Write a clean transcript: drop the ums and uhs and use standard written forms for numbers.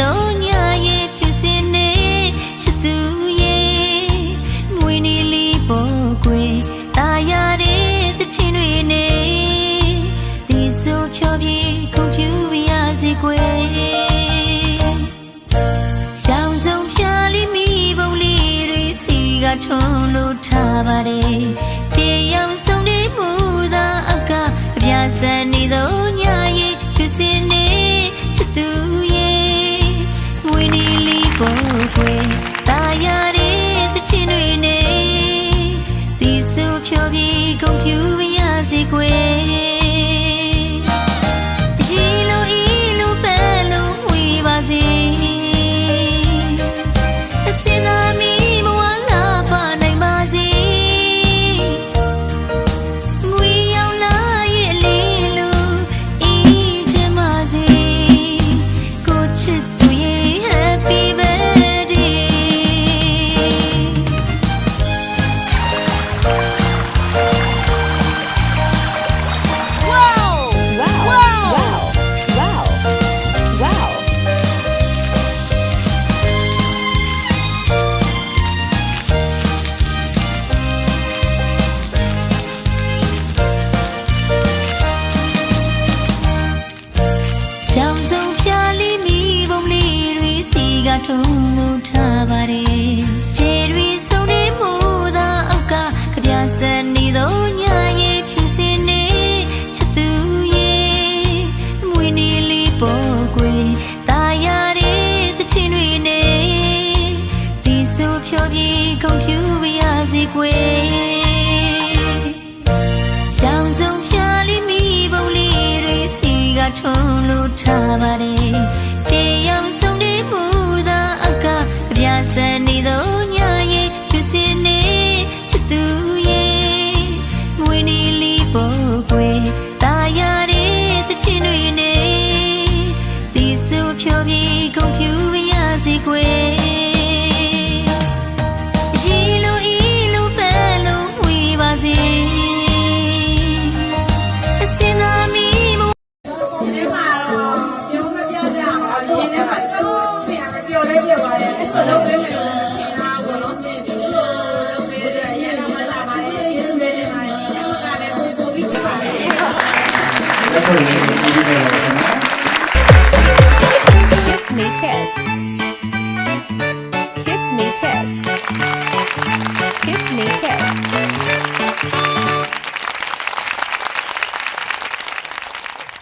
သောညရဲ့ဖြူစင်နေချစ်သူရဲ့ငွေနေလေးပေါ်ကွယ်တာယာတဲ့သချင်းတွေနဲ့ဒီဆိုဖြောပြေကုန်ပြူရစေကွယ်ရှောင်းဆုံးဖြာလေးမိဘုံလေးတွေစီကထွန်းလို့ထားပါတယ်ခြေရောင်ဆုံးလေးမူသာအကအပြာဆန်နေသောညရဲ့ဖြူစင်နေချစ်သူရဲ့ငွေနေလေးပေါ်ကွယ်တာယာတဲ့သချင်းတွေနဲ့ဒီဆိုဖြောပြေကုန်ပြူရစေကွယ်ထုံလို့ထားပါတယ်ခြေတွေဆုံးနေမှုသာအောက်ကကြပြဆန်နေသောညရဲ့ဖြူစင်နေချစ်သူရဲ့မွေးနေလေးပေါ်ကွယ်တာယာတဲ့သချင်းတွေနဲ့ဒီဆိုဖြောပြေကုန်ပြူရစေကွယ်ရှောင်းဆုံးဖြာလေးမိဘုံလေးတွေစီကထုံလို့ထားပါတယ်ခြေရောင်ဆုံးနေမှုပြာဆန်နေသောညရဲ့ဖြူစင်နေချစ်သူရဲ့ငွေနေလေးပေါ်ကွယ်တာယာတဲ့သချင်းတွေနဲ့ဒီဆိုဖြောပြေကုန်ပြူရစေကွယ်ရီလိုဤလိုပဲလို့ဝေးပါစေအစင်သာမီမဒီမှာတော့ပြုံးမပြောကြပါဘူးရင်းထဲမှာတော့ပြန်မပြောလဲပြောပါရဲ့လုပ်ပေးမယ်လို့ထင်တာဘောလုံးမြင်ပြီးလုပ်ပေးတဲ့ရန်မလာပါနဲ့ကျေးဇူးတင်ပါတယ်။ကျွန်တော်ကလည်းပို့ပြီးပြပါတယ်။ Kiss me kiss.